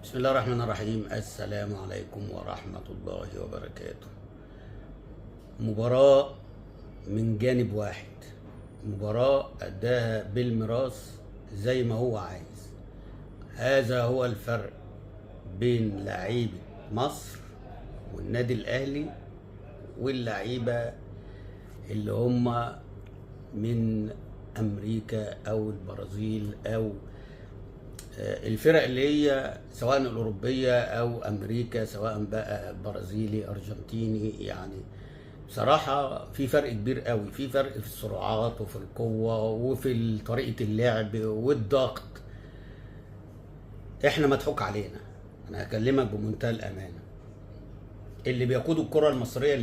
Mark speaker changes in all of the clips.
Speaker 1: بسم الله الرحمن الرحيم. السلام عليكم ورحمة الله وبركاته. مباراة من جانب واحد، مباراة أداها بالميراث زي ما هو عايز. هذا هو الفرق بين لعيبة مصر والنادي الأهلي واللعيبة اللي هم من أمريكا أو البرازيل أو الفرق اللي هي سواء الأوروبية أو أمريكا، سواء بقى برازيلي أرجنتيني. يعني بصراحة في فرق كبير قوي، في فرق في السرعات وفي القوة وفي طريقة اللعب والضغط. احنا مضحوك علينا، أنا هكلمك بمنتهى الأمانة. اللي بيقودوا الكرة المصرية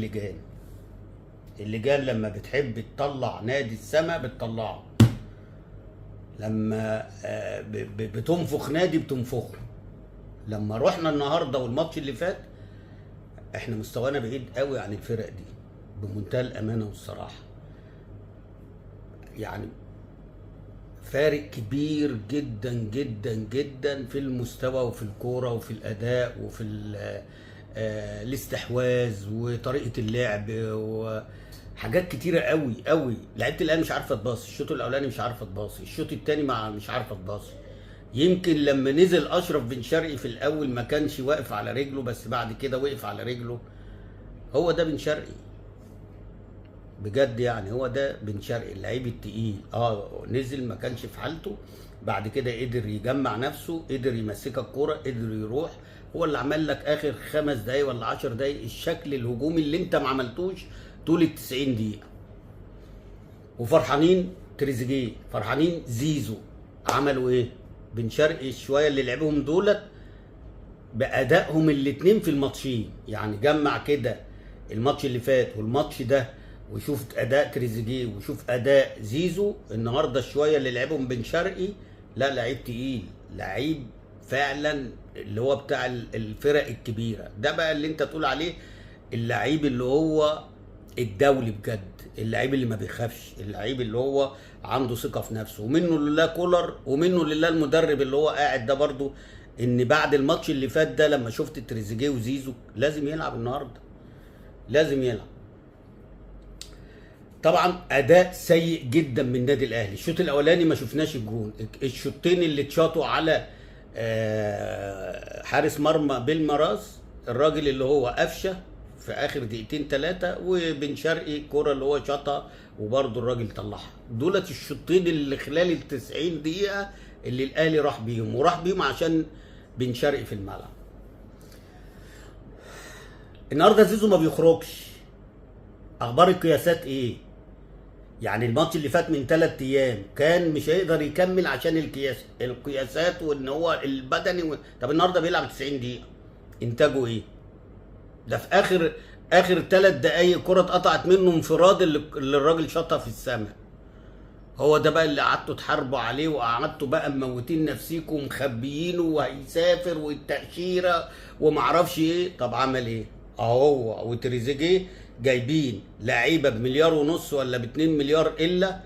Speaker 1: اللجان لما بتحب تطلع نادي السما بتطلعه، لما بتنفخ نادي بتنفخه. لما رحنا النهارده والماتش اللي فات احنا مستوانا بعيد قوي عن الفرق دي بمنتهى الامانه والصراحه. يعني فارق كبير جدا جدا جدا في المستوى وفي الكوره وفي الاداء وفي الاستحواذ وطريقه اللعب وحاجات كتيره قوي قوي. لعيبه الاهلي مش عارفه تباصي، الشوط الاولاني مش عارفه تباصي، الشوط الثاني مش عارفه تباصي. يمكن لما نزل اشرف بن شرقي في الاول ما كانش واقف على رجله، بس بعد كده وقف على رجله. هو ده بن شرقي بجد، يعني هو ده بن شرقي اللعيب التقيل. نزل ما كانش في حالته، بعد كده قدر يجمع نفسه، قدر يمسك الكوره، قدر يروح. هو اللي عمل لك اخر 5 دقايق ولا 10 دقايق الشكل الهجومي اللي انت ما عملتوش طول ال 90 دقيقه. وفرحانين تريزيجيه، فرحانين زيزو. عملوا ايه؟ بن شرقي الشويه اللي لعبهم دولت بادائهم الاثنين في الماتشين. يعني جمع كده الماتش اللي فات والماتش ده وشوف اداء تريزيجيه وشوف اداء زيزو. النهارده الشويه اللي لعبهم بن شرقي لا، لعيب تقيل، لعيب فعلا اللي هو بتاع الفرق الكبيره. ده بقى اللي انت تقول عليه اللعيب اللي هو الدولي بجد، اللعيب اللي ما بيخافش، اللعيب اللي هو عنده ثقه في نفسه. ومنه لله كولر ومنه لله المدرب اللي هو قاعد ده برضو. ان بعد الماتش اللي فات ده لما شفت تريزيجيه وزيزو لازم يلعب النهارده، لازم يلعب. طبعا اداء سيء جدا من النادي الاهلي. الشوط الاولاني ما شفناش الجون، الشوطين اللي اتشاطوا على حارس مرمى بالمراس، الراجل اللي هو قفشه في اخر دقيقتين 3، وبن شرقي الكوره اللي هو شاطها وبرده الراجل طلعها. دولت الشوطين اللي خلال ال 90 دقيقه اللي الاهلي راح بيهم، وراح بيهم عشان بن شرقي في الملعب. النهارده زيزو ما بيخرجش. اخبار القياسات ايه؟ يعني الماتش اللي فات من 3 ايام كان مش هيقدر يكمل عشان القياسات وان هو البدني طب النهارده بيلعب 90 دقيقه، انتاجه ايه؟ ده في اخر 3 دقايق كره اتقطعت منه انفراد اللي الراجل شاطها في السماء. هو ده بقى اللي قعدتوا تحاربوا عليه وقعدتوا بقى مموتين نفسيكم ومخبيينه وهيسافر والتاشيره ومعرفش ايه. طب عمل ايه؟ هو وتريزيجيه جايبين لعيبه بمليار ونص ولا ب2 مليار الا،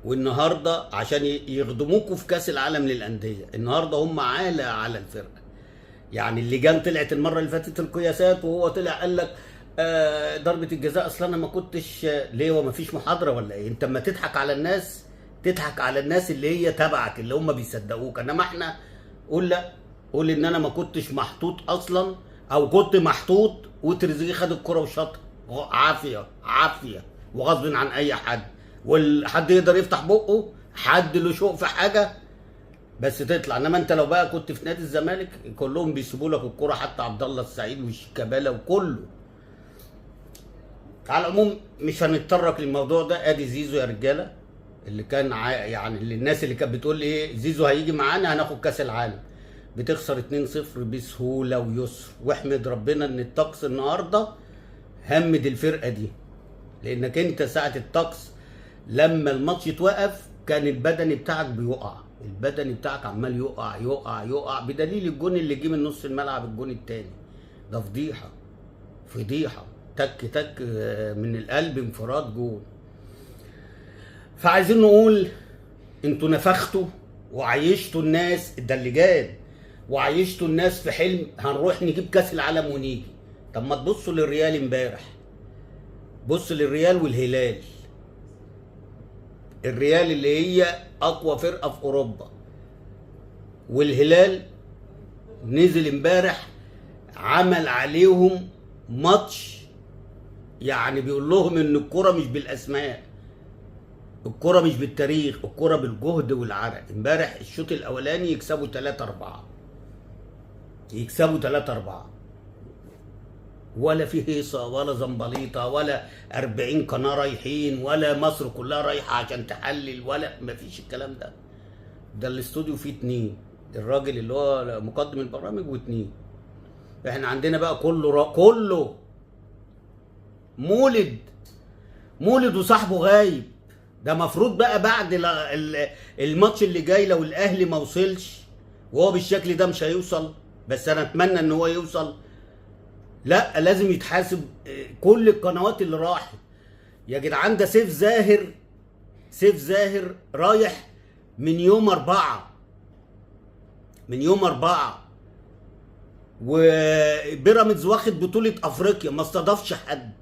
Speaker 1: والنهارده عشان يخدموكوا في كاس العالم للانديه. النهارده هم عالة على الفرقه. يعني اللجان طلعت المره اللي فاتت القياسات، وهو طلع قال لك ضربه الجزاء اصلا انا ما كنتش. ليه؟ هو ما فيش محاضره ولا ايه؟ انت اما تضحك على الناس تضحك على الناس اللي هي تبعك اللي هم بيصدقوك. انما احنا قول لا، قول ان انا ما كنتش محطوط اصلا او كنت محطوط وتريزيجيه خد الكره وشاطها عافيه عافيه وغصب عن اي حد. والحد يقدر يفتح بقه؟ حد له شوق في حاجه بس تطلع. انما انت لو بقى كنت في نادي الزمالك كلهم بيسيبوا لك الكوره، حتى عبد الله السعيد وشيكابالا وكله. على العموم مش هنتطرق للموضوع ده. ادي زيزو يا رجاله اللي كان يعني اللي الناس اللي كانت بتقول ايه زيزو هيجي معانا هناخد كاس العالم، بتخسر 2-0 بسهوله ويسر. واحمد ربنا ان الطقس النهارده همد الفرقه دي، لانك انت ساعه الطقس لما الماتش اتوقف كان البدني بتاعك بيقع، البدني بتاعك عمال يقع يقع يقع، بدليل الجون اللي جه من نص الملعب الجون الثاني ده فضيحه فضيحه، تك تك من القلب انفراد جون. فعايزين نقول انتوا نفختوا وعيشتوا الناس، ده اللي جاد وعيشتوا الناس في حلم هنروح نجيب كاس العالم ونيجي. طب ما تبصوا للريال امبارح، بص للريال والهلال. الريال اللي هي اقوى فرقه في اوروبا، والهلال نزل امبارح عمل عليهم ماتش، يعني بيقول لهم ان الكرة مش بالاسماء، الكرة مش بالتاريخ، الكرة بالجهد والعرق. امبارح الشوط الاولاني يكسبوا 3-4، يكسبوا 3-4، ولا في هيصة ولا زنبليطة ولا 40 قناة رايحين ولا مصر كلها رايحة عشان تحلل، ولا مفيش الكلام ده. ده الاستوديو فيه 2، الراجل اللي هو مقدم البرامج و2. احنا عندنا بقى كله مولد وصاحبه غايب. ده مفروض بقى بعد الماتش اللي جاي لو الاهلي ما وصلش وهو بالشكل ده مش هيوصل، بس انا اتمنى ان هو يوصل. لا لازم يتحاسب كل القنوات اللي راحت يا جدعان. ده سيف زاهر رايح من يوم 4 وبيراميدز واخد بطولة افريقيا، ما استضافش حد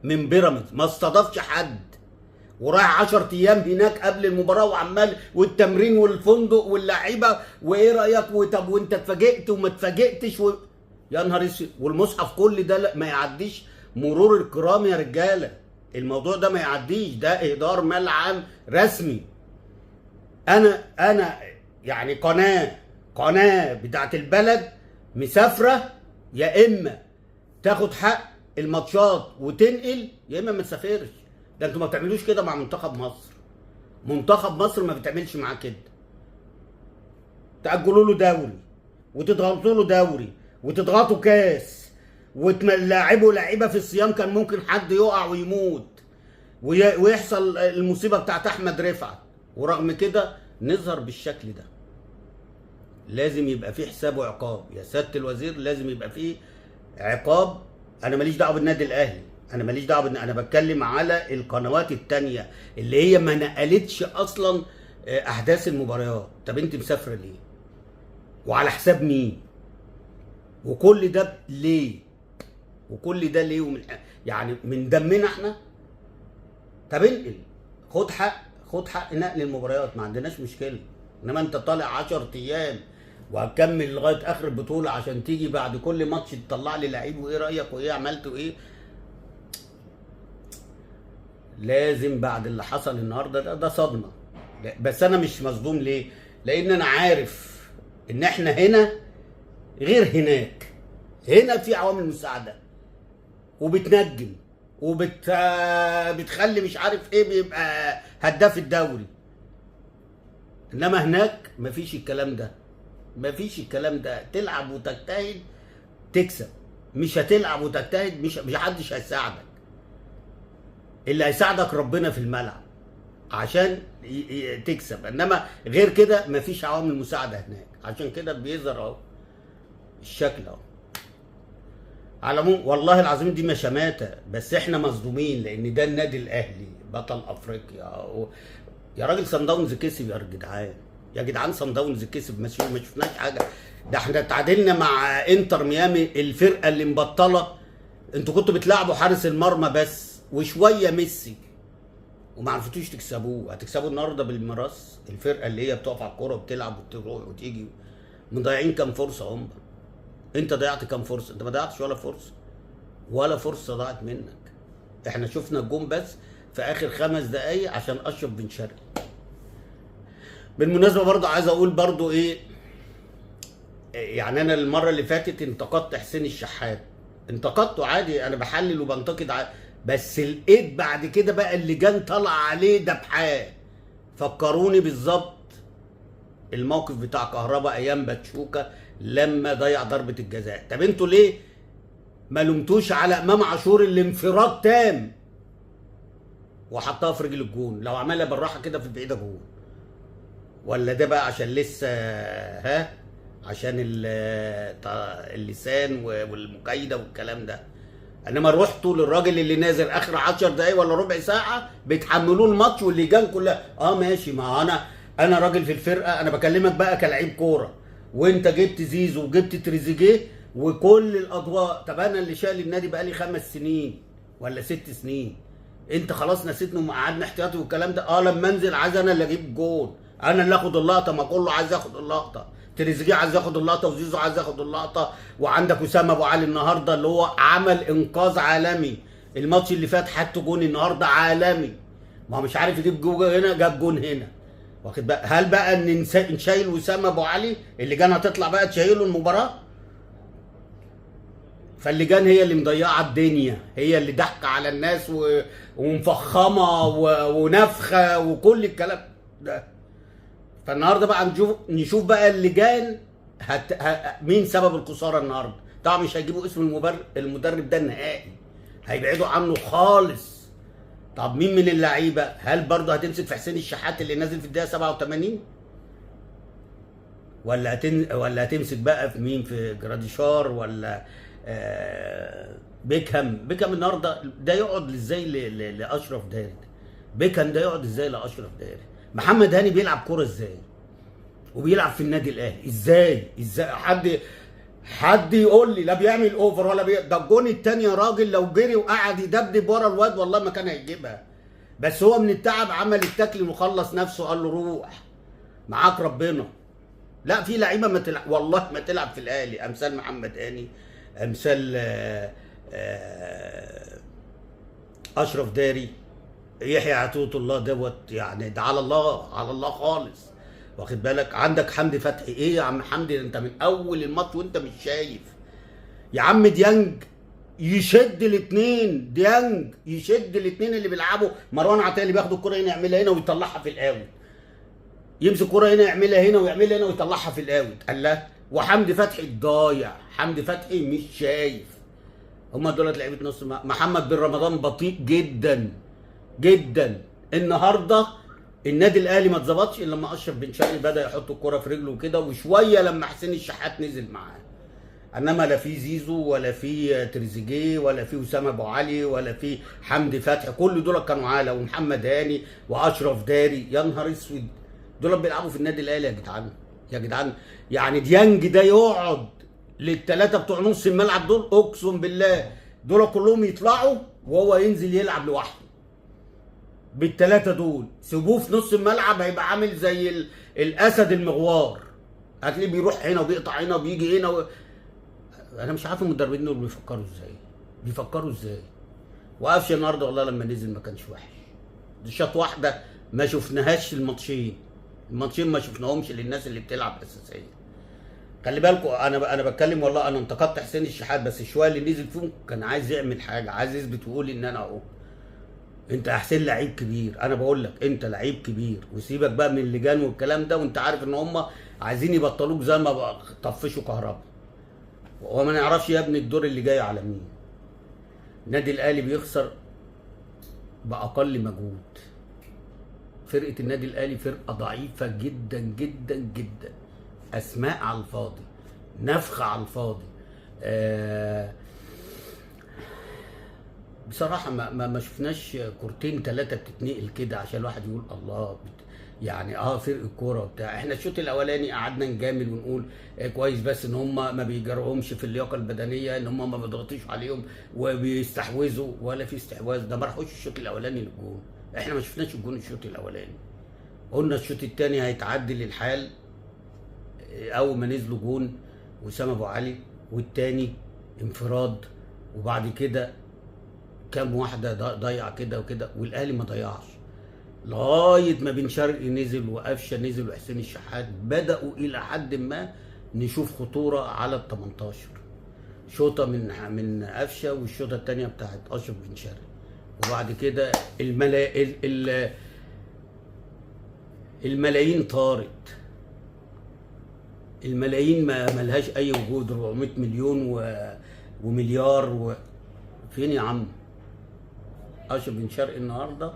Speaker 1: من بيراميدز، ما استضافش حد، ورايح 10 ايام هناك قبل المباراة وعمال والتمرين والفندق واللعيبة وايه رأيك وطب وانت اتفاجئت وما اتفاجئتش يا نهار اسود. والمصحف كل ده ما يعديش مرور الكرام يا رجالة، الموضوع ده ما يعديش، ده اهدار مال عام رسمي. انا يعني قناة بتاعت البلد مسافرة، يا اما تاخد حق الماتشات وتنقل يا اما ما تسافرش. ده انتوا ما بتعملوش كده مع منتخب مصر. منتخب مصر ما بتعملش معاه كده، تأجلوا له دوري وتضغطوا له دوري وتضغطوا كاس وتلاعبوا لعيبه في الصيام كان ممكن حد يقع ويموت ويحصل المصيبه بتاعت احمد رفعت، ورغم كده نظهر بالشكل ده. لازم يبقى فيه حساب وعقاب يا سياده الوزير، لازم يبقى فيه عقاب. انا ماليش دعوه بالنادي الاهلي، انا ماليش دعوه انا بتكلم على القنوات التانية اللي هي ما نقلتش اصلا احداث المباريات. طب انت مسافره ليه؟ وعلى حساب مين؟ وكل ده ليه؟ يعني من دمنا احنا؟ طب انقل، خد حق نقل المباريات، ما عندناش مشكله. انما انت طالع 10 ايام وهتكمل لغايه اخر البطوله عشان تيجي بعد كل ماتش تطلع لي لعيب وايه رايك وايه عملت وايه. لازم بعد اللي حصل النهارده ده صدمه. بس انا مش مصدوم ليه؟ لان انا عارف ان احنا هنا غير هناك. هنا في عوامل مساعده وبتنجم بتخلي مش عارف ايه بيبقى هداف الدوري، انما هناك مفيش الكلام ده. تلعب وتجتهد تكسب، مش هتلعب وتجتهد مش حدش هيساعدك. اللي هيساعدك ربنا في الملعب عشان تكسب، انما غير كده مفيش عوامل مساعده هناك. عشان كده بيظهر اهو الشكل اهو. على العموم والله العظيم دي مش شماتة، بس احنا مصدومين لان ده النادي الاهلي بطل افريقيا. يا راجل صن داونز كسب يا جدعان صن داونز كسب، ما شفناش حاجه. ده احنا اتعادلنا مع انتر ميامي الفرقه اللي مبطله. انتوا كنتوا بتلعبوا حارس المرمى بس وشويه ميسي وما عرفتوش تكسبوه. هتكسبوا النهارده بالميراث، الفرقه اللي هي بتقف على الكوره وبتلعب وتروح وتيجي. مضيعين كام فرصه هم؟ انت ضيعت كام فرصه؟ انت ما ضيعتش ولا فرصه ضاعت منك. احنا شفنا الجون بس في اخر 5 دقايق عشان اشرف بن شرقي. بالمناسبه برضه عايز اقول برضه ايه، يعني انا المره اللي فاتت انتقدت حسين الشحات، انتقدته عادي، انا بحلل وبنتقد عادي، بس لقيت بعد كده بقى اللجان طلع عليه دبحاه. فكروني بالظبط الموقف بتاع كهربا ايام باتشوكا لما ضيع ضربه الجزاء. طب انتوا ليه ما لومتوش على امام عاشور اللي انفراد تام وحطها في رجل الجون؟ لو عملها بالراحه كده في البعيده جون. ولا ده بقى عشان لسه عشان اللسان والمكايده والكلام ده؟ انما رحتوا للراجل اللي نازل اخر 10 دقايق ولا ربع ساعه بتحملوه الماتش واللجان كلها. ماشي، ما انا راجل في الفرقه، انا بكلمك بقى كلاعب كوره وانت جبت زيزو وجبت تريزيجيه وكل الاضواء. طب انا اللي شايل النادي بقالي 5 سنين ولا 6 سنين، انت خلاص نسيتني وقعدنا احتياطي والكلام ده. لما انزل عايز انا اللي اجيب جول، انا اللي اخد اللقطه، ما كله عايز ياخد اللقطه. تريزيجيه عايز ياخد اللقطه وزيزو عايز ياخد اللقطه، وعندك اسامه ابو علي النهارده اللي هو عمل انقاذ عالمي. الماتش اللي فات حط جون، النهارده عالمي. ما هو مش عارف يجيب جون هنا، جاب جون هنا. واخد بقى؟ هل بقى ان نشيل وسام ابو علي اللجان هتطلع بقى تشيله المباراه؟ فاللجان هي اللي مضيعه الدنيا، هي اللي ضحكه على الناس ومفخمه ونفخه وكل الكلام ده. فالنهارده بقى نشوف بقى اللجان مين سبب الخساره النهارده. طبعا مش هيجيبوا اسم المدرب ده نهائي، هيبعدوا عنه خالص. طب مين من اللعيبه؟ هل برضه هتمسك في حسين الشحات اللي نازل في الدقيقه 87؟ ولا هتمسك بقى في مين؟ في جراديشار ولا بيكهام النهارده ده يقعد ازاي لاشرف داري؟ بيكهام ده يقعد ازاي لاشرف داري؟ محمد هاني بيلعب كوره ازاي؟ وبيلعب في النادي الاهلي ازاي؟ حد يقول لي لا بيعمل اوفر ولا ده الجون الثاني يا راجل لو جري وقعد يدبدب ورا الواد والله ما كان هيجيبها، بس هو من التعب عمل التاكل وخلص نفسه، قال له روح معاك ربنا. لا في لعيبه ما تلعب والله ما تلعب في الاهلي، امثال محمد هاني، امثال اشرف داري، يحيى عطيه الله دوت، يعني ده على الله خالص. واخد بالك؟ عندك حمدي فتحي. ايه يا عم حمدي، انت من اول الماتش وانت مش شايف يا عم ديانج يشد الاثنين، ديانج يشد الاثنين اللي بيلعبوا. مروان عطيه اللي بياخد الكره هنا يعملها هنا ويطلعها في الاوت، يمسك الكره هنا يعملها هنا ويعملها هنا ويطلعها في الاوت. قال لا، وحمدي فتحي ضايع، حمدي فتحي مش شايف. هما دولت لعيبه نص. محمد بن رمضان بطيء جدا جدا. النهارده النادي الاهلي ما اتظبطش الا لما اشرف بن شرقي بدا يحط الكره في رجله كده، وشويه لما حسين الشحات نزل معاه. انما لا في زيزو ولا في تريزيجيه ولا في اسامه ابو علي ولا في حمدي فتحي، كل دول كانوا عاله، ومحمد هاني واشرف داري. يا نهار اسود، دول بيلعبوا في النادي الاهلي يا جدعان. يعني ديانج ده يقعد للثلاثه بتوع نص الملعب دول، اقسم بالله دول كلهم يطلعوا وهو ينزل يلعب لوحده. بالثلاثه دول سيبوه في نص الملعب هيبقى عامل زي الاسد المغوار، هتلاقيه بيروح هنا وبيقطع هنا وبيجي هنا انا مش عارف المدربين دول بيفكروا ازاي. وقفش النهارده والله لما نزل ما كانش وحش. دي شوط واحده ما شفناهاش الماتشين ما شفناهمش للناس اللي بتلعب اساسيه. خلي بالكم انا بتكلم والله، انا انتقدت حسين الشحات بس شويه اللي نزل فيهم كان عايز يعمل حاجه، عايز يثبت ويقول ان انا اهو. انت يا حسين لعيب كبير، انا بقول لك انت لعيب كبير، وسيبك بقى من اللجان والكلام ده، وانت عارف ان هم عايزين يبطلوك زي ما طفشوا كهرباء. وما نعرفش يا ابني الدور اللي جاي على مين. النادي الاهلي بيخسر باقل مجهود. فرقه النادي الاهلي فرقه ضعيفه جدا جدا جدا، اسماء على الفاضي، نفخه على الفاضي. بصراحه ما شفناش كورتين 3 بتتنقل كده عشان الواحد يقول الله يعني فرق كوره وبتاع. احنا الشوط الاولاني قعدنا نجامل ونقول كويس، بس ان هم ما بيجرؤهمش في اللياقه البدنيه، ان هم ما بيضغطوش عليهم وبيستحوذوا، ولا في استحواذ. ده ما راحوش الشوط الاولاني للجون، احنا ما شفناش الجون الشوط الاولاني. قلنا الشوط الثاني هيتعدل الحال اول ما نزلوا جون وسام ابو علي، والثاني انفراد، وبعد كده كام واحده ضيع كده وكده، والاهلي ما ضيعش لغايه ما بن شرقي نزل وقفشه نزل وحسين الشحات بداوا الى حد ما نشوف خطوره على ال 18. شوطه من قفشه والشوطه الثانيه بتاعت اشرف بن شرقي، وبعد كده الملايين طارت، الملايين ما ملهاش اي وجود. 400 مليون ومليار فين يا عم؟ اشرف بن شرقي النهارده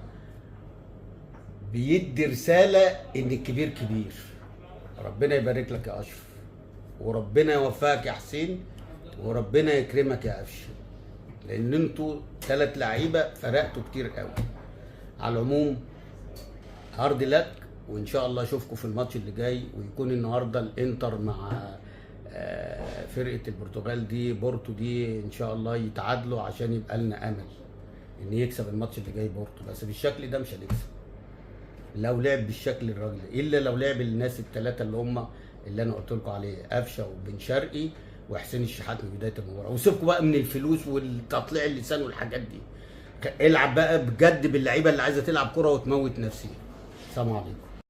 Speaker 1: بيدي رساله ان الكبير كبير. ربنا يبارك لك يا اشرف، وربنا يوفقك يا حسين، وربنا يكرمك يا قفشه، لان انتوا 3 لعيبه فرقتوا كتير قوي. على العموم هارد لك، وان شاء الله اشوفكم في الماتش اللي جاي، ويكون النهارده الانتر مع فرقه البرتغال دي بورتو دي ان شاء الله يتعادلوا عشان يبقى لنا امل ان يكسب الماتش اللي جاي بورتو. بس بالشكل ده مش هنكسب لو لعب بالشكل الراجل، الا لو لعب الناس الثلاثه اللي انا قلت لكم عليه، قفشه وبن شرقي وحسين الشحات من بدايه المباراه. وسيبكم بقى من الفلوس والتطليع اللسان والحاجات دي، العب بقى بجد باللعيبه اللي عايزه تلعب كره وتموت نفسها. سلام عليكم.